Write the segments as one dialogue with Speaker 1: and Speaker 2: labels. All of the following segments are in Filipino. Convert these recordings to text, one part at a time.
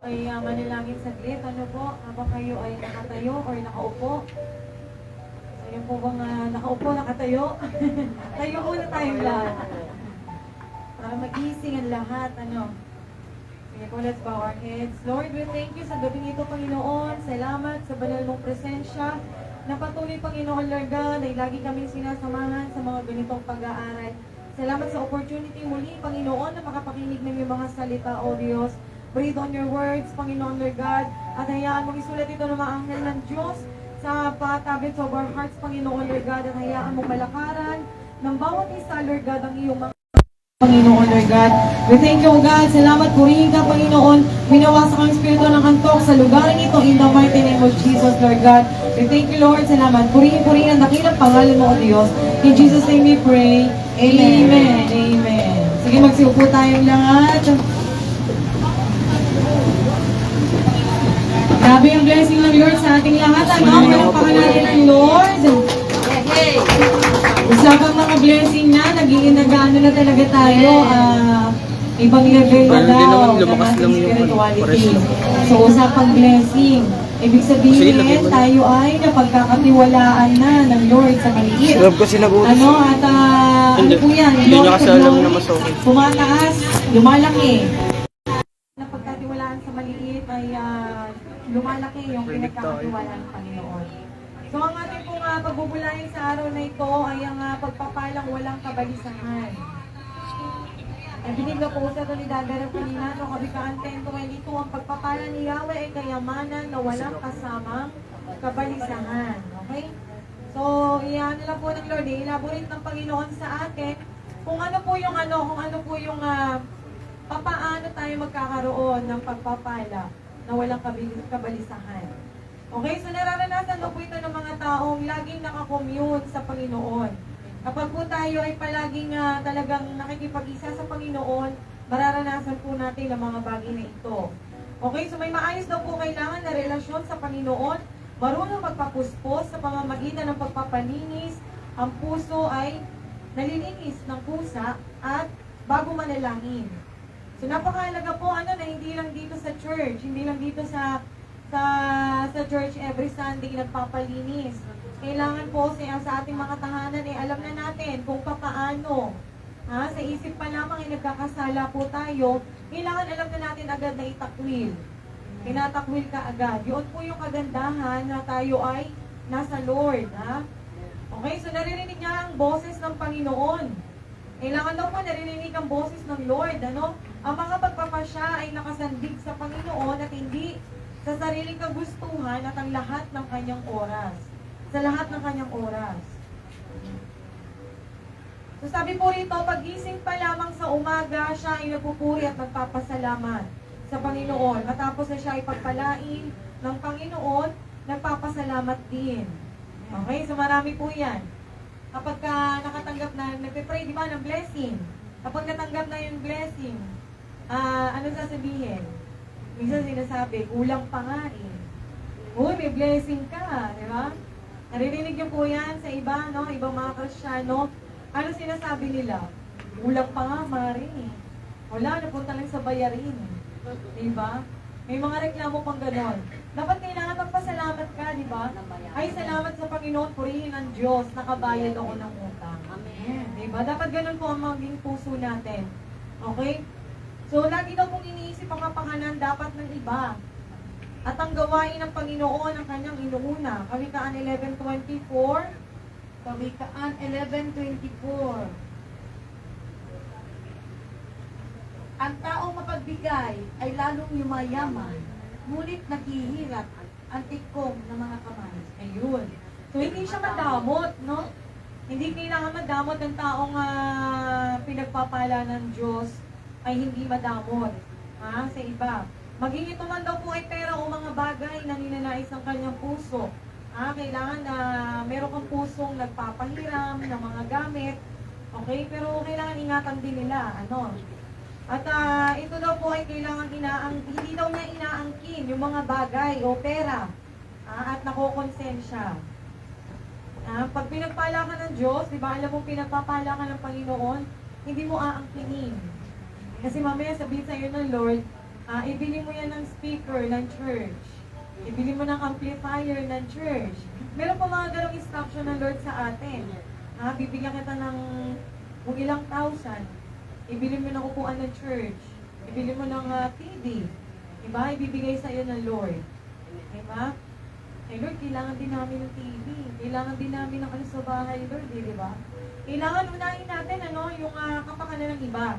Speaker 1: ay manalangin saglit. Ano po, habang kayo ay nakatayo or nakaupo. Ayun po bang nakaupo, nakatayo? Tayo muna tayong lahat. Para mag-easing ang lahat, ano. Sige po, let's bow our heads. Lord, we thank you sa gabing ito, Panginoon. Salamat sa banal mong presensya. Na patuloy, Panginoon, Lord God, ay lagi kaming sinasamahan sa mga ganitong pag-aaral. Salamat sa opportunity muli, Panginoon, na makapakinig ng iyong mga salita, O Diyos. Breathe on your words, Panginoon, Lord God, at hayaan mong isulat ito ng mga anghel ng Diyos sa tablets of our hearts, Panginoon, Lord God, at hayaan mong malakaran ng bawat isa, Lord God, ang iyong mga Panginoon, Lord God. We thank you, God. Salamat, purihin ka, Panginoon. Minawasak ang Espiritu ng antok sa lugaring ito in the mighty name of Jesus, Lord God. We thank you, Lord. Salamat. Purihin ang dakilang pangalan mo, O Diyos. In Jesus' name we pray. Amen. Amen. Sige, magsiupo tayong lahat. Grabe ang blessing ng Lord sa ating lahat. Ano? Palakpakan natin ng Lord. Usapang mga blessing na, naging nagano na talaga tayo. Ibang level na daw ng ating spirituality. So, usapang blessing. Ibig sabihin, tayo ay napagkakatiwalaan na ng Lord sa maliit. Ano? At ano po yan? Lord of Lord, pumataas, lumalaki. Napagkatiwalaan sa maliit ay lumalaki yung pinagkakatiwalaan ng Panginoon. So, ang ating pong pagbubulayan sa araw na ito ay ang pagpapalang walang kabalisahan. Nabinig na po sa ito ni Dadarang kanina, no, Kawikaan 10:22, ang pagpapala ni Yahweh ay kayamanan na walang kasamang kabalisahan. Okay? So, iyan lang po ng Lord, elaborate ng Panginoon sa atin kung ano po yung papaano tayo magkakaroon ng pagpapala na walang kabalisahan. Okay, so nararanasan po ito ng mga taong laging nakakommute sa Panginoon. Kapag po tayo ay palaging talagang nakikipag-isa sa Panginoon, mararanasan po natin ang mga bagay na ito. Okay, so may maayos daw po kailangan na relasyon sa Panginoon, marunong magpapuspos sa pamamagitan ng pagpapalinis, ang puso ay nalilinis ng pusa at bago manalangin. So napakahalaga po na hindi lang dito sa church, hindi lang dito sa church every Sunday nagpapalinis. Kailangan po sa ating mga tahanan alam na natin kung papaano. Sa isip pa lamang nagkakasala po tayo, kailangan alam na natin agad na itakwil. Tinatakwil ka agad. Yun po yung kagandahan na tayo ay nasa Lord. Okay, so naririnig niya ang boses ng Panginoon. Kailangan daw po naririnig ang boses ng Lord. Ang mga pagpapasya ay nakasandig sa Panginoon at hindi sa sariling kagustuhan at ang lahat ng kanyang oras. Sa lahat ng kanyang oras. So sabi po rito, pagising pa lamang sa umaga, siya ay nagpupuri at nagpapasalamat sa Panginoon. Matapos na siya ay pagpalain ng Panginoon, nagpapasalamat din. Okay, so marami po yan. Kapag nakatanggap na, nagpe-pray, di ba, ng blessing. Kapag natanggap na yung blessing, ano sasabihin? Minsan sinasabi, kulang pa nga eh. Uy, may blessing ka, di ba? Naririnig niyo po yan sa iba, no? Ibang mga Kristiyano. Ano sinasabi nila? Kulang pa nga, Mari. Wala, napunta lang sa bayarin. Di ba? May mga reklamo pang ganon. Dapat kailangan magpasalamat ka, di ba? Ay, salamat sa Panginoon, purihin ang Diyos, nakabayad ako ng utang. Amen. Di ba? Dapat ganon po ang maging puso natin. Okay? So, lagi daw pong iniisip ang kapakanan dapat ng iba. At ang gawain ng Panginoon ang kanyang inuuna. Kawikaan 11:24. Kawikaan 11:24. Ang taong mapagbigay ay lalong yumayaman, ngunit naghihirap ang tikom ng mga kamay. Ayun. So, hindi siya madamot, no? Hindi kailangan madamot ng taong pinagpapala ng Diyos ay hindi madamot sa iba. Maging ito man daw po ay pera o mga bagay na ninanais ng kanyang puso. Kailangan na meron kang pusong nagpapahiram ng mga gamit. Okay? Pero kailangan ingatan din nila. At ito daw po ay kailangan hindi daw niya inaangkin yung mga bagay o pera. At nakokonsensya. Pag pinagpala ka ng Diyos, di ba alam mo pinagpapala ka ng Panginoon, hindi mo aangkinin. Kasi mamaya sabihin sa iyo ng Lord, Ibili mo yan ng speaker ng church. Ibili mo ng amplifier ng church. Meron pa mga ganong instruction ng Lord sa atin. Bibigyan kita ng kung ilang thousand. Ibili mo ng upuan ng church. Ibili mo ng TV. Diba? Ibibigay sa iyo ng Lord. Diba? Eh Lord, kailangan din namin ng TV. Kailangan din namin ng ano sa bahay, Lord. Diba? Kailangan unahin natin yung kapakanan ng iba.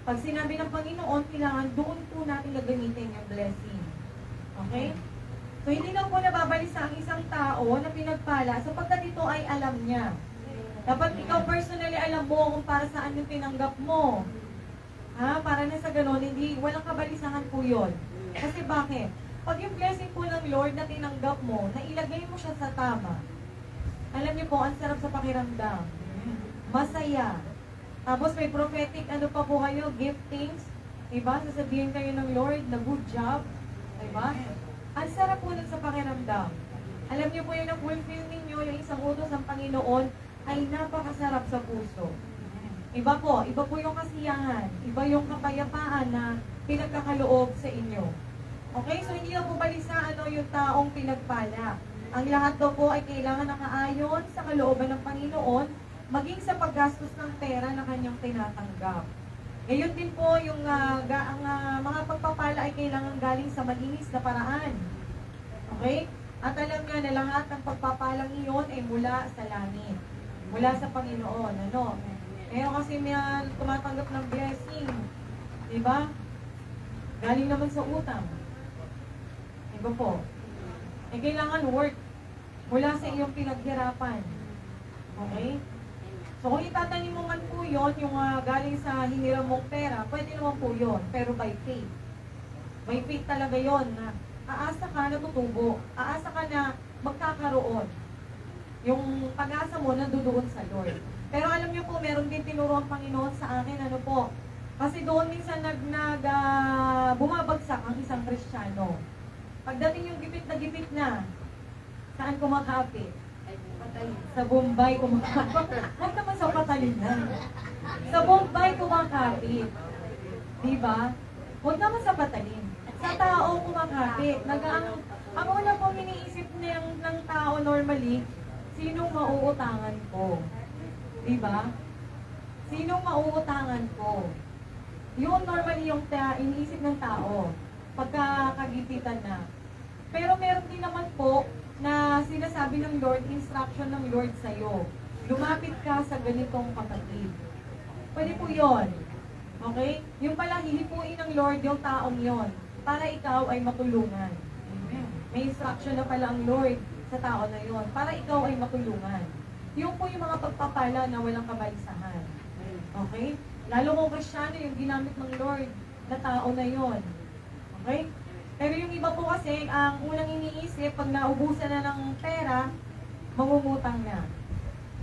Speaker 1: Pag sinabi ng Panginoon, kailangan doon po natin gagamitin yung blessing. Okay? So, hindi lang po nababalisa ang isang tao na pinagpala sapagkat ito ay alam niya. Dapat ikaw personally alam mo kung para saan yung tinanggap mo. Para na sa ganon, walang kabalisahan po yun. Kasi bakit? Pag yung blessing po ng Lord na tinanggap mo, na ilagay mo siya sa tama, alam niyo po, ang sarap sa pakiramdam. Masaya. Tapos may prophetic, pa po kayo, giftings. Diba? Sasabihin kayo ng Lord na good job. Diba? Ang sarap po nun sa pakiramdam. Alam niyo po yung na-fulfill ninyo, yung isang utos ng Panginoon, ay napakasarap sa puso. Iba po yung kasiyahan. Iba yung kapayapaan na pinagkakaloob sa inyo. Okay? So, hindi na po balisa yung taong pinagpala. Ang lahat daw po ay kailangan nakaayon sa kalooban ng Panginoon, maging sa paggastos ng pera na kanyang tinatanggap. Ngayon din po, yung mga pagpapala ay kailangan galing sa malinis na paraan. Okay? At alam nga na lahat ng pagpapalang iyon ay mula sa langit. Mula sa Panginoon. Ngayon kasi may tumatanggap ng blessing. Diba? Galing naman sa utang. Diba po? Kailangan work mula sa iyong pinaghirapan. Okay? So, kung itatanim mo man po yun, yung galing sa hiniram mong pera, pwede naman po yun, pero by faith. By faith talaga yun, na aasa ka na tutubo, aasa ka na magkakaroon. Yung pag-asa mo nandoon sa Lord. Pero alam niyo po, meron din tinuro ang Panginoon sa akin, kasi doon minsan bumabagsak ang isang Kristiyano. Pagdating yung gipit na, saan kumakapit? Sa Bombay kumakapit. Huwag naman sa Patalingan. Sa Bombay kumakapit. Diba? Huwag naman sa Patalin. Sa tao kumakapit. Ang una pong iniisip ng tao normally, sinong mauutangan ko? Diba? Sinong mauutangan ko? Yun normally yung iniisip ng tao. Pagkakagipitan na. Pero meron din naman po na sinasabi ng Lord, instruction ng Lord sa'yo. Lumapit ka sa ganitong kapatid. Pwede po yun. Okay? Yung pala, hilipuin ng Lord yung taong yon para ikaw ay matulungan. May instruction na pala ang Lord sa tao na yon para ikaw ay matulungan. Yung po yung mga pagpapala na walang kabalisahan. Okay? Lalo kung Kristiyano yung ginamit ng Lord na tao na yon. Okay? Pero yung iba po kasi, ang unang iniisip, pag naubusan na ng pera, mangungutang na.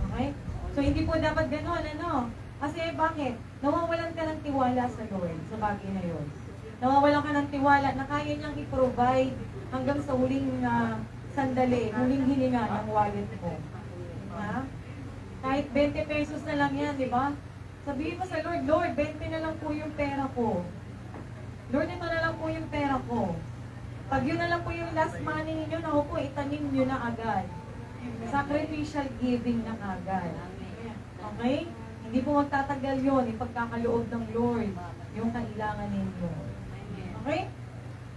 Speaker 1: Okay? So, hindi po dapat gano'n, Kasi bakit? Nawawalan ka ng tiwala sa Lord sa bagay na yun. Nawawalan ka ng tiwala na kaya niyang i-provide hanggang sa huling sandali, huling hininga ng wallet mo. Kahit 20 pesos na lang yan, di ba? Sabihin mo sa Lord, Lord, 20 na lang po yung pera ko. Lord, ito na lang po yung pera ko. Pag yun na lang po yung last money ninyo, naku po, itanim nyo na agad. Sacrificial giving na agad. Okay? Hindi po magtatagal yun, ipagkakaloob ng Lord, yung kailangan ninyo. Okay?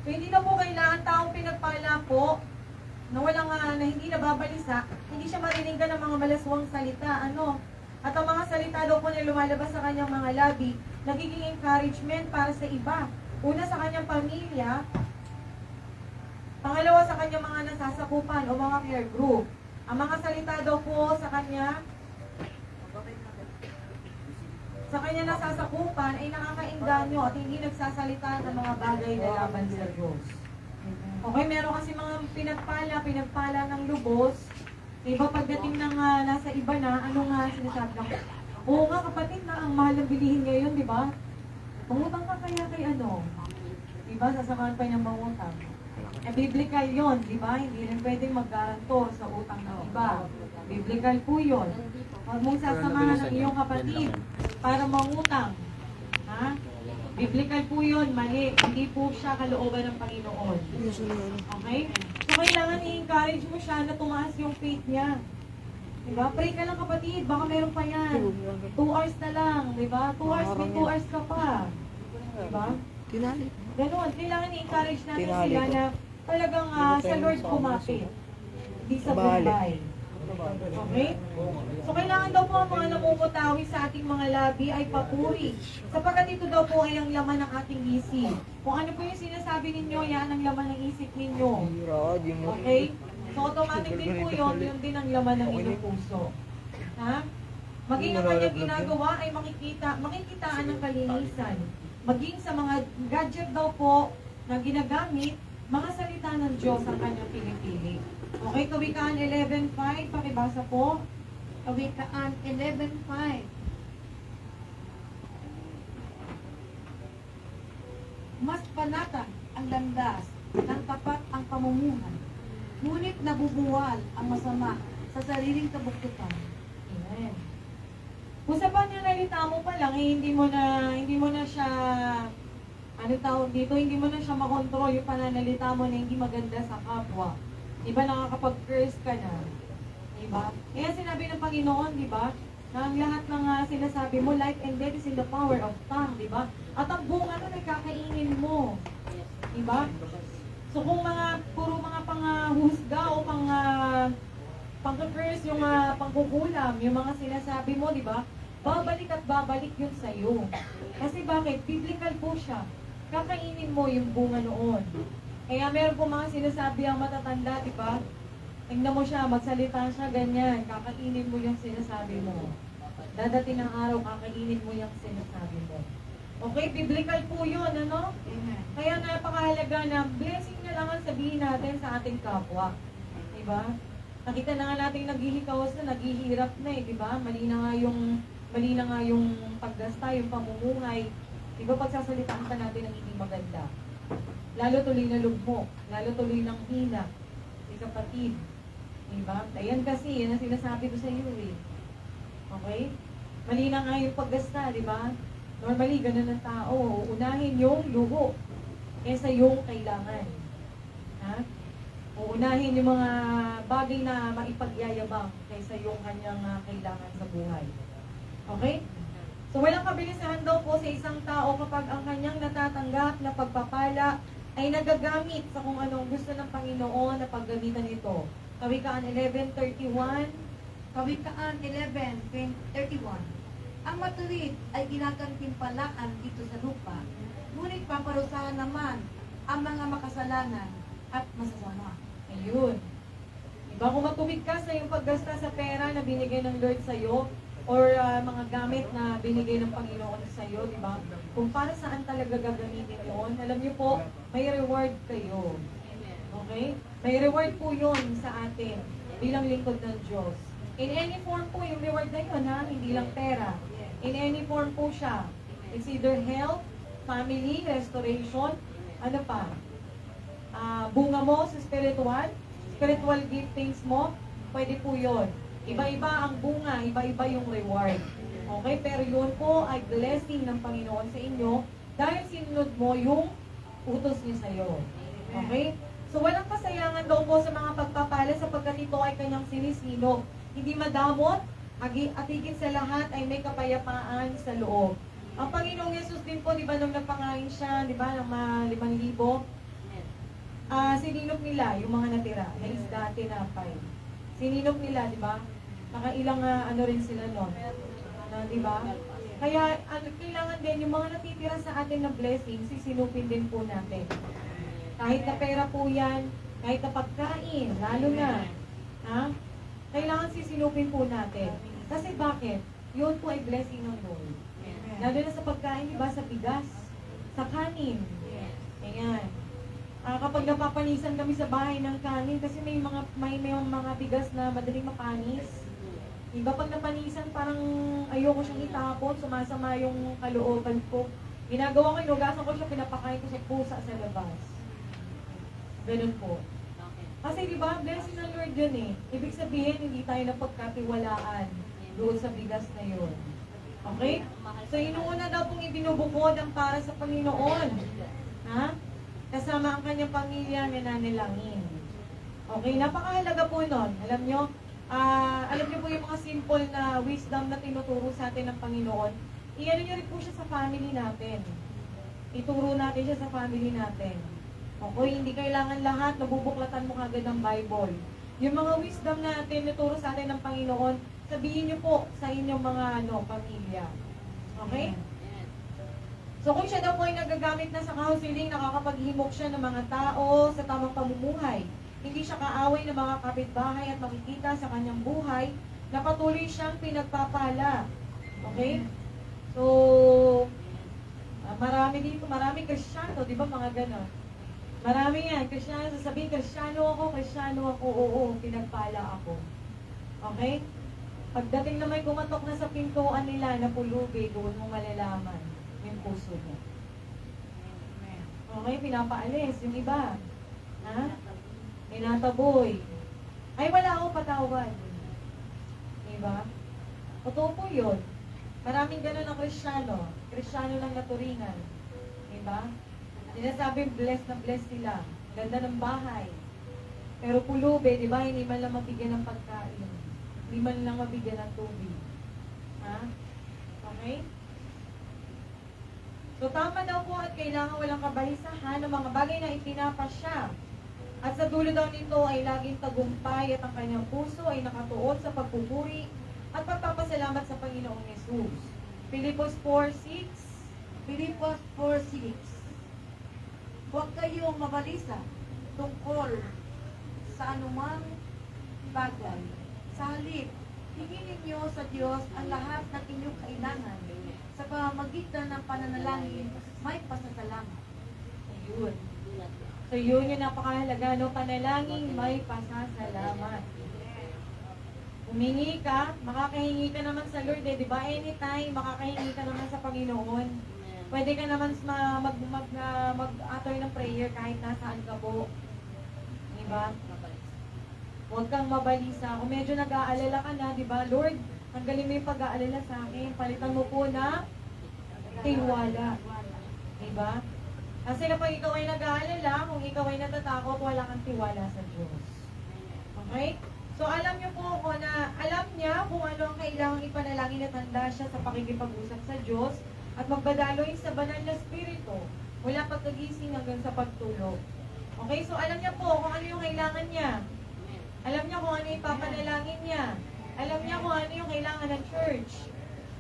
Speaker 1: So, hindi na po kailangan taong pinagpala po, na hindi nababalisa, hindi siya mariningan ng mga malaswang salita. At ang mga salita daw po na lumalabas sa kanyang mga labi, nagiging encouragement para sa iba. Una sa kanyang pamilya, pangalawa sa kanyang mga nasasakupan o mga care group. Ang mga salita daw po sa kanya nasasakupan ay nakakainganyo at hindi nagsasalita ng mga bagay na laban sa Diyos. Okay, meron kasi mga pinagpala ng lubos. Iba pagdating ng nasa iba na, sinasabi lang? Oo nga kapatid, ang mahal ng bilihin ngayon, di ba? Pangutang ka kaya kay Diba? Sasamahan pa niyang mangutang. Biblical yon, di ba? Hindi rin pwedeng mag-garantor sa utang ng iba. Biblical po yun. Huwag mong sasamahan ng iyong kapatid para mangutang. Biblical po yun, mali. Hindi po siya kalooban ng Panginoon. Okay? So, kailangan i-encourage mo siya na tumaas yung faith niya. Diba? Pray ka lang kapatid, baka meron pa yan. 2 hours na lang, diba? 2 hours, may 2 hours ka pa. Diba? Ganun, kailangan i-encourage natin sila na talagang sa Lord kumapit. Hindi sa buhay. Okay? So, kailangan daw po ang mga namumutawi sa ating mga labi ay papuri. Sapagkat ito daw po ay ang laman ng ating isip. Kung ano po yung sinasabi ninyo, yan ang laman ng isip ninyo. Okay? So, automatic din po yun din ang laman ng inyong puso. Ha? Maging ang kanyang ginagawa ay makikitaan ng kalinisan. Maging sa mga gadget daw po na ginagamit, mga salita ng Diyos ang kanyang pinipili. Okay, Kawikaan 11.5, pakibasa po.
Speaker 2: Kawikaan 11:5. Mas panatag ang landas ng tapat ang pamumuhay, ngunit nabubuwal ang masama sa sariling kabuktutan.
Speaker 1: Amen. Kung sa pananalita mo pa lang, hindi mo na siya, ano tawag dito, hindi mo na siya makontrol yung pananalita mo na hindi maganda sa kapwa. Diba nakakapag-curse ka na? Diba? Kaya sinabi ng Panginoon, diba? Na ang lahat ng sinasabi mo, life and death is in the power of tongue, diba? At ang bunga nun ay kakainin mo. Diba? So kung puro mga panghusga o pang-curse, yung pangkukulam, yung mga sinasabi mo, diba? Babalik at babalik yun sa'yo. Kasi bakit? Biblical po siya. Kakainin mo yung bunga noon. Kaya meron po mga sinasabi ang matatanda, di ba? Tingnan mo siya, magsalita siya, ganyan. Kakainin mo yung sinasabi mo. Dadating ang araw, kakainin mo yung sinasabi mo. Okay, biblical po yun, ano?
Speaker 2: Amen.
Speaker 1: Kaya napakahalaga na blessing na lang ang sabihin natin sa ating kapwa. Di ba? Nakita na nga natin naghihikawas na, naghihirap na di ba? Mali na nga yung paggasta, yung pamumuhay. Di ba pagsasalitaan pa natin ang hindi maganda? Lalo tuloy na lugmok, lalo tuloy ng hina, si kapatid. Diba? Ayan kasi, yan ang sinasabi ko sa iyo eh. Okay? Mali na nga yung paggasta, di ba? Normally, ganun ang tao. Unahin yung luho kaysa yung kailangan. Ha? Uunahin yung mga bagay na maipagyayabang kaysa yung kanyang kailangan sa buhay. Okay? So, walang kabilisahan daw po sa isang tao kapag ang kanyang natatanggap na pagpapala ay nagagamit sa kung anong gusto ng Panginoon na paggamitan ito. Kawikaan 11:31.
Speaker 2: Kawikaan 11:31. Ang matuwid ay ginagantimpalaan dito sa lupa, ngunit paparusahan naman ang mga makasalanan at masasama.
Speaker 1: Ayun. Diba kung matuwid ka sa iyong paggasta sa pera na binigay ng Lord sa iyo, or mga gamit na binigay ng Panginoon sa iyo, di ba? Kung para saan talaga gagamitin yun, alam niyo po, may reward kayo. Okay? May reward po yun sa atin bilang lingkod ng Diyos. In any form po yung reward na yun, ha? Hindi lang pera. In any form po siya. It's either health, family, restoration, ano pa? Bunga mo sa spiritual giftings mo, pwede po yun. Iba-iba ang bunga, iba-iba yung reward. Okay? Pero yun po ay blessing ng Panginoon sa inyo dahil sinunod mo yung utos niya sa iyo. Okay? So walang kasayangan daw po sa mga pagpapala sapagkat ito ay kanyang sinisinog. Hindi madamot, at higit sa lahat ay may kapayapaan sa loob. Ang Panginoong Yesus din po, di ba, nung nagpangain siya, di ba, ng mga 5,000, sininok nila yung mga natira, na isda, tinapay. Sininok nila, di ba? Nakailang rin sila noon. Di ba? Kaya kailangan din yung mga natitira sa atin na blessing, sisinupin din po natin. Kahit na pera po yan, kahit na pagkain, lalo na. Ha? Kailangan sisinupin po natin. Kasi bakit? Yun po ay blessing ng Lord. Lalo na sa pagkain, di ba? Sa bigas, sa kanin. Ayan. Kapag napapanisan kami sa bahay ng kanin, kasi may mga bigas na madaling mapanis. Diba pag napanisan, parang ayoko siyang itapon, sumasama yung kalooban ko. Ginagawa ko, inugasan ko siya, pinapakain ko sa pusa sa labas. Ganun po. Kasi diba, blessing ng Lord yun eh. Ibig sabihin, hindi tayo napagkatiwalaan doon sa bigas na yun. Okay? So, inuuna daw pong ibinubukod ang para sa Panginoon. Ha? Kasama ang kanyang pamilya na nanalangin. Okay? Napakahalaga po nun. Alam nyo, alam nyo po yung mga simple na wisdom na tinuturo sa atin ng Panginoon. Iyan nyo rin po siya sa family natin. Ituro natin siya sa family natin. Okay? Hindi kailangan lahat nabubuklatan mo kagad ng Bible. Yung mga wisdom natin naturo sa atin ng Panginoon, sabihin nyo po sa inyong mga pamilya. Okay? So kung siya daw po ay nagagamit na sa counseling, nakakapaghimok siya ng mga tao sa tamang pamumuhay. Hindi siya kaaway ng mga kapitbahay at makikita sa kanyang buhay na patuloy siyang pinagpapala. Okay? So, marami dito, marami Kristiyano, di ba mga ganon? Marami yan, Kristiyano, sasabihin, Kristiyano ako, oo, pinagpala ako. Okay? Pagdating na may kumatok na sa pintuan nila na pulubi, doon mo malalaman yung puso mo. Okay, pinapaalis yung iba. Ha? Pinataboy. Ay, wala akong patawad. Diba? Totoo po yun. Maraming ganun ang Kristiyano. Kristiyano ng naturingan. Diba? Sinasabi, blessed na blessed sila. Ganda ng bahay. Pero pulubi, diba? Hindi man lang mabigyan ng pagkain. Hindi man lang mabigyan ng tubig. Ha? Okay? So, tama daw po at kailangan walang kabalisahan ng mga bagay na ipinapasya. At sa dulo daw nito ay laging tagumpay at ang kanyang puso ay nakatuon sa pagpupuri at pagpapasalamat sa Panginoong Yesus. Filipos 4:6.
Speaker 2: Filipos 4:6. Huwag kayong mabalisa tungkol sa anumang bagay. Sa halip, hingin ninyo sa Diyos ang lahat ng inyong kailangan. Sa pamamagitan ng pananalangin, may pasasalamat.
Speaker 1: Ayun. So yun yung napakahalaga, no? Panalangin, may pasasalamat. Humingi ka, makakahingi ka naman sa Lord, di ba? Anytime, makakahingi ka naman sa Panginoon. Pwede ka naman mag-atoy ng prayer kahit nasaan ka po. Di ba? Huwag kang mabalisa. Kung medyo nag-aalala ka na, di ba? Lord, tanggalin mo yung pag-aalala sa akin. Palitan mo po na tiwala. Di ba? Kasi kapag ikaw ay nag-aalala, kung ikaw ay natatakot, wala kang tiwala sa Diyos. Okay? So alam niyo po ako na, alam niya kung ano ang kailangang ipanalangin at handa siya sa pakikipag-usap sa Diyos at magbadaloy sa banal na spirito mula pagkagising hanggang sa pagtulog. Okay? So alam niya po kung ano yung kailangan niya. Alam niya kung ano yung ipapanalangin niya. Alam niya kung ano yung kailangan ng church.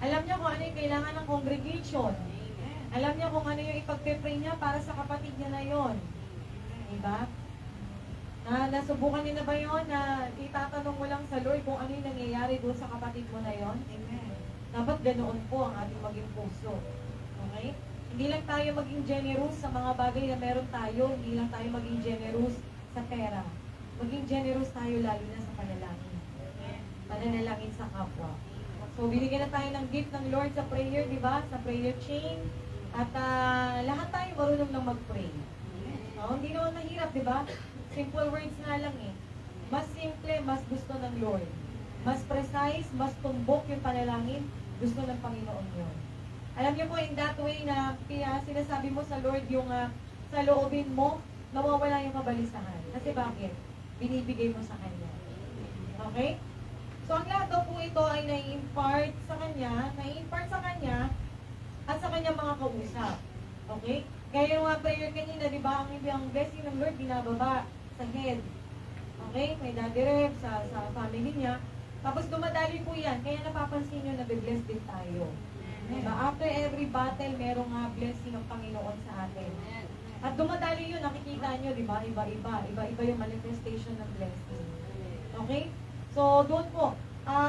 Speaker 1: Alam niya kung ano yung kailangan ng congregation. Alam niya kung ano yung ipagpe-pray niya para sa kapatid niya na yon. Diba? Nasubukan niyo na ba yon na itatanong mo lang sa Lord kung ano yung nangyayari doon sa kapatid mo na yon? Amen. Dapat ganoon po ang ating maging puso. Okay? Hindi lang tayo maging generous sa mga bagay na meron tayo. Hindi lang tayo maging generous sa pera. Maging generous tayo lalo na sa panalangin. Pananalangin sa kapwa. So, binigyan na tayo ng gift ng Lord sa prayer, di ba? Sa prayer chain. At lahat tayo marunong lang mag-pray. No? Hindi naman mahirap, di ba? Simple words nga lang eh. Mas simple, mas gusto ng Lord. Mas precise, mas tumbok yung panalangin, gusto ng Panginoon yun. Alam niyo po, in that way na kaya sinasabi mo sa Lord yung sa loobin mo, nawawala yung kabalisahan. Kasi bakit? Binibigay mo sa Kanya. Okay? So, ang lahat daw po ito ay nai-impart sa Kanya at sa Kanyang mga kausap. Okay? Kaya yung prayer kanina, di ba, ang blessing ng Lord binababa sa head. Okay? May Daddy Rev, sa family niya. Tapos dumadali po yan. Kaya napapansin nyo na be-blessed din tayo. Diba? After every battle, merong blessing ng Panginoon sa atin. At dumadali yun, nakikita nyo, di ba? Iba-iba. Iba-iba yung manifestation ng blessing. Okay? So, doon po,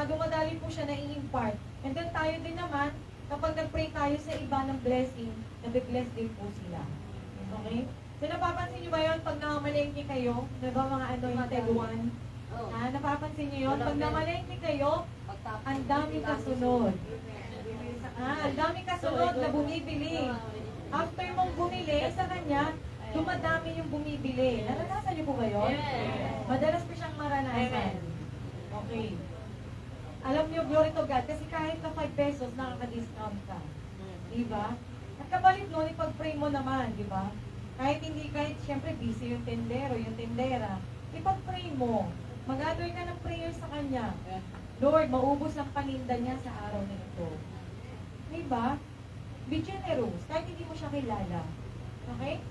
Speaker 1: dumadali po siya na i-impart. And then tayo din naman, kapag nag-pray tayo sa iba ng blessing, nabe-bless din po sila. Okay? So, napapansin nyo ba yun pag namamalengke kayo? Diba mga yung teguan? Napapansin nyo yun? Pag namalengke kayo, ang daming kasunod. Ang daming kasunod na bumibili. After mong bumili sa kanya, dumadami yung bumibili. Naranasan niyo po ba yun? Madalas po siyang maranasan. Okay. Alam niyo, glory to God, kasi kahit na 5 pesos, nakaka-discount ka. Diba? At kapalit nun, ipag-pray mo naman, di ba? Kahit syempre busy yung tendero, yung tendera, ipag-pray mo. Mag-gather ka ng prayer sa Kanya. Lord, maubos ang paninda niya sa araw na ito. Diba? Be generous, kahit hindi mo siya kilala. Okay?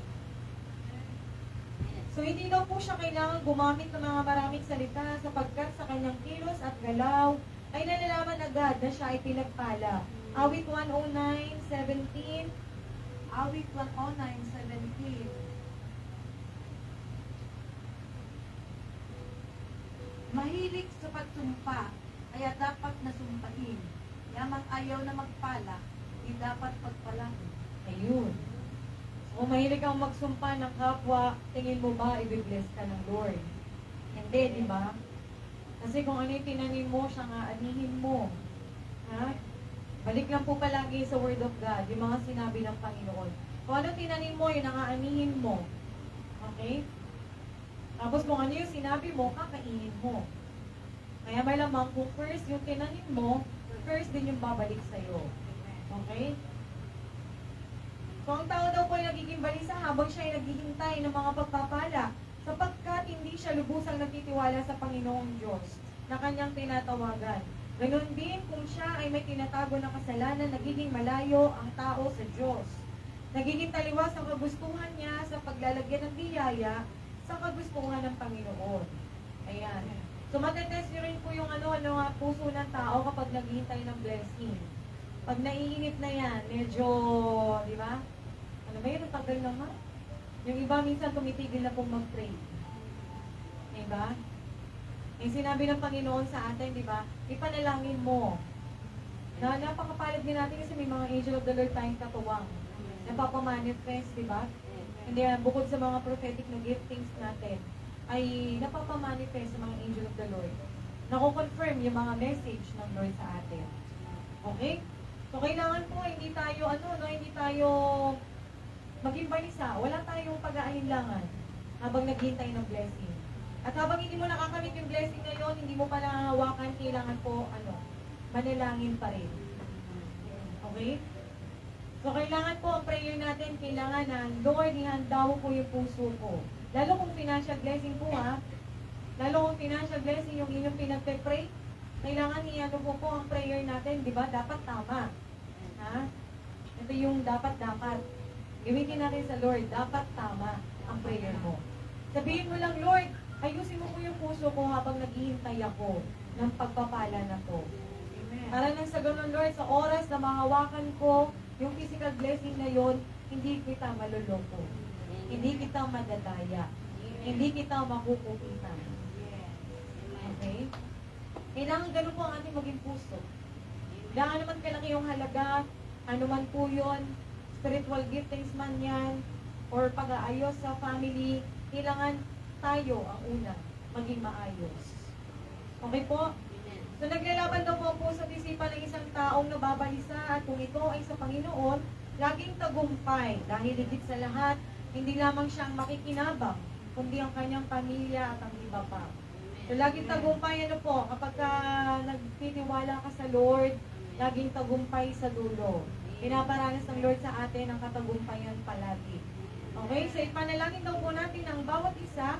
Speaker 1: So, hindi daw po siya kailangan gumamit ng mga maraming salita sapagkat sa kanyang kilos at galaw ay nalalaman agad na siya ay pinagpala. Awit 109:17.
Speaker 2: Awit 109:17. Mahilig sa pagsumpa, kaya dapat nasumpahin. Yamang ayaw na magpala, di dapat pagpalain.
Speaker 1: Ayun. Kung mahilig kang magsumpa ng kapwa, tingin mo ba i-bless ka ng Lord? Hindi, di ba? Kasi kung ano yung tinanim mo, siya nga anihin mo. Ha? Balik lang po palagi sa Word of God, yung mga sinabi ng Panginoon. Kung ano tinanim mo, yun ang aanihin mo. Okay? Tapos kung ano yung sinabi mo, kakainin mo. Kaya malamang kung first yung tinanim mo, first din yung babalik sa'yo. Okay? So, ang tao daw po ay nagiging balisa habang siya ay naghihintay ng mga pagpapala sapagkat hindi siya lubusang nagtitiwala sa Panginoong Diyos na kanyang tinatawagan. Ganon din kung siya ay may tinatago na kasalanan, nagiging malayo ang tao sa Diyos. Nagiging taliwas ang kagustuhan niya sa paglalagyan ng biyaya sa kagustuhan ng Panginoon. Ayan. So, matetest nyo rin po yung puso ng tao kapag naghihintay ng blessing. Pag naiinip na yan, medyo, di ba? Mayroon tagal naman. Yung iba minsan tumitigil na pong mag-pray. Diba? Yung sinabi ng Panginoon sa atin, di ba? Ipanalangin mo. Na napakapalad din natin kasi may mga angel of the Lord tayong katuwang. Napapamanifest, di ba? Hindi, bukod sa mga prophetic na giftings natin, ay napapamanifest sa mga angel of the Lord. Nako-confirm yung mga message ng Lord sa atin. Okay? So, kailangan po, hindi tayo maging balisa. Wala tayong pag-aalinlangan habang naghihintay ng blessing. At habang hindi mo nakakamit yung blessing na yon, hindi mo pa nangangawakan, kailangan po, manalangin pa rin. Okay? So, kailangan po, ang prayer natin, kailangan na, Lord, ihanda mo po yung puso ko. Lalo kung financial blessing po, ha? Lalo kung financial blessing yung inyong pinagpe-pray, kailangan po ang prayer natin, di ba? Dapat tama. Ha? Ito yung dapat. Gamitin natin sa Lord, dapat tama ang prayer mo. Sabihin mo lang, Lord, ayusin mo po yung puso ko habang naghihintay ako ng pagpapala na to.
Speaker 2: Amen.
Speaker 1: Para nang sa ganun, Lord, sa oras na mahawakan ko yung physical blessing na yon, hindi kita maluloko. Hindi kita madadaya. Hindi kita makukupitan. Okay? Kailangan ganun po ang ating maging puso. Kailangan naman kalaki yung halaga, ano man po yun, spiritual giftings man yan, or pag-aayos sa family, kailangan tayo ang una, maging maayos. Okay po? So, naglalaban daw po ang puso at isipan ng isang taong nababalisa at kung ito ay sa Panginoon, laging tagumpay dahil higit sa lahat, hindi lamang siyang makikinabang, kundi ang kanyang pamilya at ang iba pa. So, laging tagumpay, kapag nagtitiwala ka sa Lord, laging tagumpay sa dulo. Pinaparanas ng Lord sa atin ang katagumpayan palagi. Okay? So, ipanalangin daw po natin ang bawat isa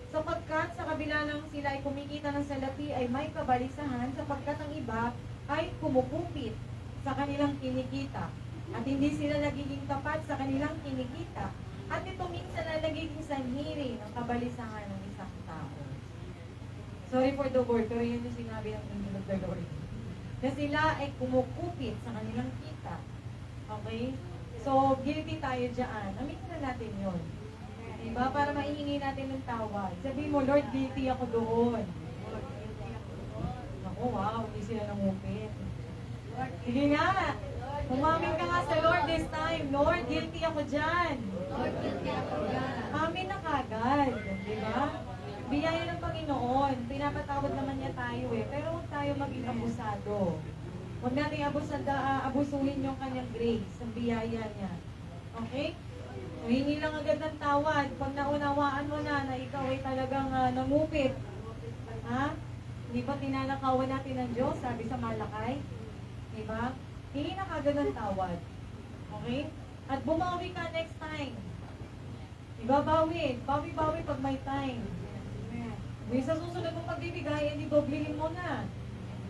Speaker 1: sapagkat sa kabila ng sila ay kumikita ng salapi ay may kabalisahan sapagkat ang iba ay kumukupit sa kanilang kinikita at hindi sila nagiging tapat sa kanilang kinikita at ito minsan ay nagiging sanhiri ng kabalisahan ng isang tao. Sorry for the word, pero yun yung sinabi ng angel of the Lord. Na sila ay kumukupit sa kanilang kita. Okay? So, guilty tayo dyan. Aminin na natin yun. Diba? Para maihingi natin ng tawad. Sabihin mo, Lord, guilty ako doon. Ako, wow, hindi sila nangupit. Sige nga. Umamin ka nga sa Lord this time. Lord, guilty ako dyan. Amin na kagad. Diba? Biyaya ng Panginoon. Pinapatawad naman niya tayo Pero huwag tayo maging abusado. Huwag natin abusuhin yung kanyang grace, ang biyaya niya. Okay? So, hingi lang agad ng tawad. Pag naunawaan mo na ikaw ay talagang nangupit. Ha? Hindi ba tinanakawan natin ng Diyos, sabi sa Malakay? Di ba? Hingi na kagad ng tawad. Okay? At bumawi ka next time. Diba, bawi? Bawi-bawi pag may time. Sa susunod mong pagbibigay, hindi doblihin mo na.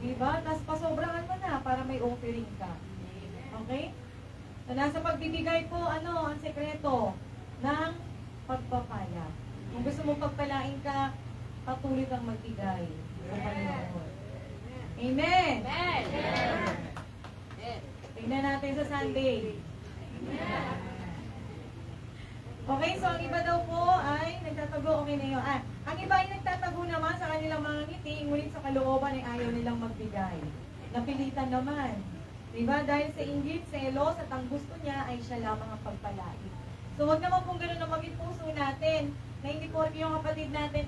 Speaker 1: Diba? Tapos pasobrahan mo na para may offering ka. Okay? So, nasa pagbibigay po, ang sekreto ng pagpapala. Kung gusto mong pagpalain ka, patuloy kang magbigay sa Panginoon. Amen!
Speaker 3: Amen.
Speaker 1: Tingnan natin sa Sunday. Okay, so ang iba daw po ay nagtatago, okay na yun. Ang iba ay nagtatago naman sa kanilang mga ngiti, ngunit sa kalooban ay ayaw nilang magbigay. Napilitan naman. Diba? Dahil sa inggit, selos, at ang gusto niya ay siya lamang ang pagpalain. So wag naman pong gano'n na maging puso natin, na hindi po yung kapatid natin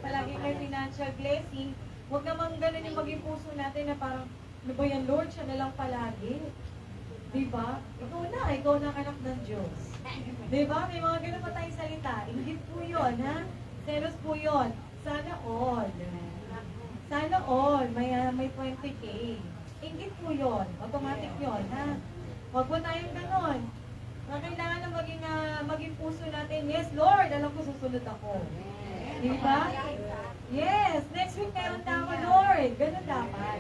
Speaker 1: palagi may financial blessing. Wag naman gano'n yung maging puso natin na parang, ano ba yan Lord, siya na lang palagi. Diba? Ikaw na anak ng Diyos. Diba? May mga ganun pa tayong salita. Inggit po yun, ha? Selos po yun. Sana all. Sana all. May 20K. Inggit po yun. Automatic yun, ha? Huwag po tayong ganun. Kailangan na maging puso natin, yes, Lord, alam ko susunod ako. Diba? Yes, next week meron na ako, Lord. Ganun dapat.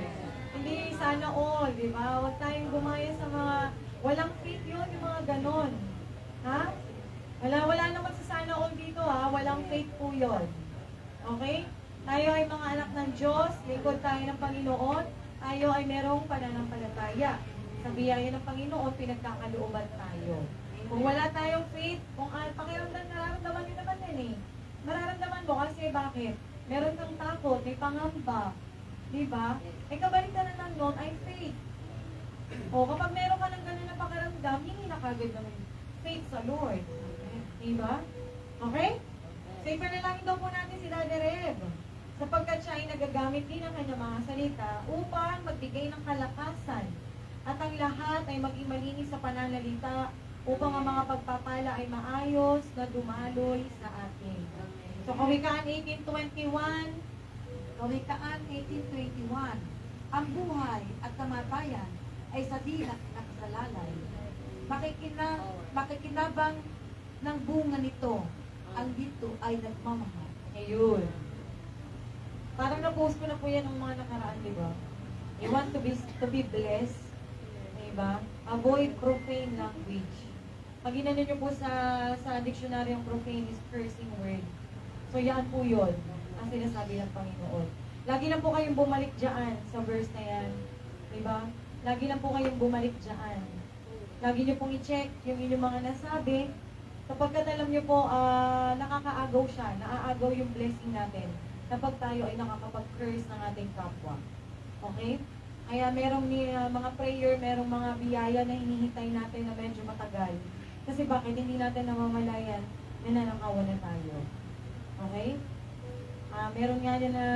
Speaker 1: Hindi sana all, di ba? Huwag tayong gumaya sa mga walang faith yun, yung mga ganon. Ha? Wala naman sa sana all dito, ha? Walang faith po yun. Okay? Tayo ay mga anak ng Diyos, lingkod tayo ng Panginoon, tayo ay merong pananampalataya. Sa biyaya ng Panginoon, pinagkakalooban tayo. Kung wala tayong faith, kung pakiramdam, nararamdaman nyo naman yan eh. Mararamdaman mo kasi bakit? Meron kang takot, may pangamba. Diba? Kabaliktaran ng nun ay faith. O, kapag meron ka ng ganun na pakiramdam, hindi na kagad naman faith sa Lord. Diba? Okay? Safer na lang daw po natin si Daddy Reb. Sapagkat siya ay nagagamit din ang kanyang mga salita upang magbigay ng kalakasan. At ang lahat ay maging malinis sa pananalita upang ang mga pagpapala ay maayos na dumaloy sa atin. So, Kawikaan 18:21,
Speaker 2: Kawikaan 18:21, ang buhay at kamatayan ay sa dilat nakasalalay. Makikinabang ng bunga nito, ang dito ay nagmamahal.
Speaker 1: Ayun. Parang na-post ko na po yan ng mga nakaraan, di ba? You want to be blessed, di ba? Avoid profane language. Pag inano nyo po sa dictionary ang profane is cursing word. So yan po yun ang sinasabi ng Panginoon. Lagi lang po kayong bumalik dyan sa verse na yan. Diba? Lagi lang po kayong bumalik dyan. Lagi nyo pong i-check yung inyong mga nasabi. Kapag alam nyo po, nakakaagaw siya, naaagaw yung blessing natin kapag tayo ay nakakapag-curse ng ating kapwa. Okay? Kaya merong mga prayer, merong mga biyaya na hinihintay natin na medyo matagal. Kasi bakit hindi natin namamalayan na nanakawan na tayo. Okay? Meron nga niya na,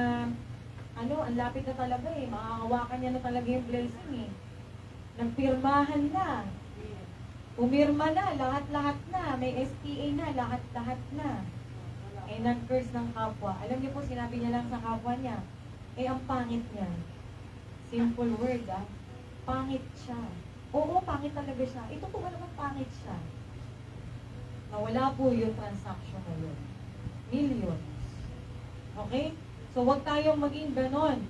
Speaker 1: ang lapit na talaga eh. Makakawakan niya na talaga yung blessing eh. Nagpirmahan na. Umirma na, lahat-lahat na. May SPA na, lahat-lahat na. Eh, nag-curse ng kapwa. Alam niyo po, sinabi niya lang sa kapwa niya, ang pangit niya. Simple word, Pangit siya. Oo, pangit talaga siya. Ito po ba naman pangit siya? Nawala po yung transaction na yun. Millions. Okay? So, huwag tayong maging ganon.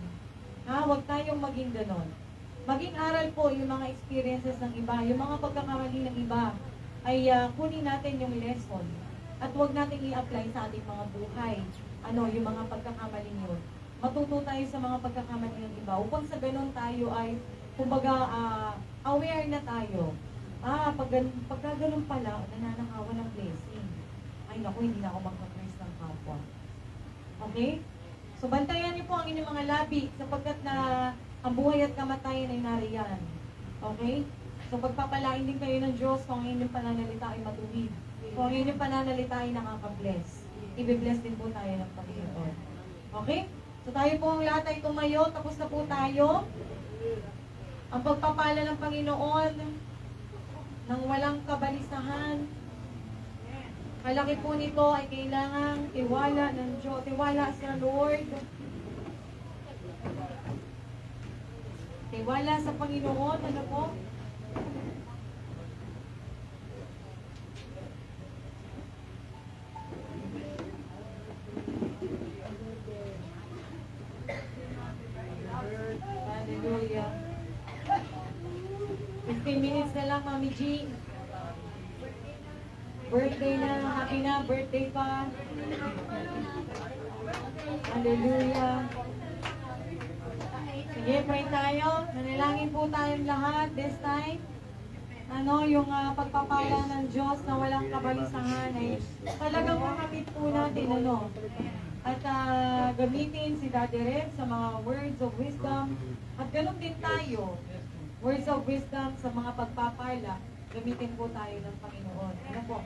Speaker 1: Huwag tayong maging ganon. Maging aral po yung mga experiences ng iba, yung mga pagkakamali ng iba, ay kunin natin yung lesson. At huwag natin i-apply sa ating mga buhay. Yung mga pagkakamali yun. Matuto tayo sa mga pagkakamali ng iba. Upang sa ganon tayo ay, kumbaga, aware na tayo. Pagka ganon pala, nananakawan ng blessing. Ay, naku, hindi na ako magka-praise ng kapwa. Okay? So, bantayan niyo po ang inyong mga labi sapagkat na ang buhay at kamatayan ay nariyan. Okay? So, pagpapalain din kayo ng Diyos kung ang inyong pananalita ay matuwid. Kung ang inyong pananalita ay nakaka-bless. Ibe-bless din po tayo ng Panginoon. Okay? So, tayo po ang lahat ay tumayo. Tapos na po tayo. Ang pagpapala ng Panginoon ng walang kabalisahan. Kalaki po nito ay kailangang tiwala ng Diyos. Tiwala sa Lord. Tiwala sa Panginoon, ano po? Hallelujah. 15 minutes na lang, Mami G. Birthday na, happy na, birthday pa. Hallelujah. Sige, pray tayo. Manalangin po tayong lahat this time. Yung pagpapala ng Diyos na walang kabalisahan ay talagang makamit po natin, At gamitin si Daddy Red sa mga words of wisdom. At ganun din tayo. Words of wisdom sa mga pagpapala. Gamitin po tayo ng Panginoon. Ano po?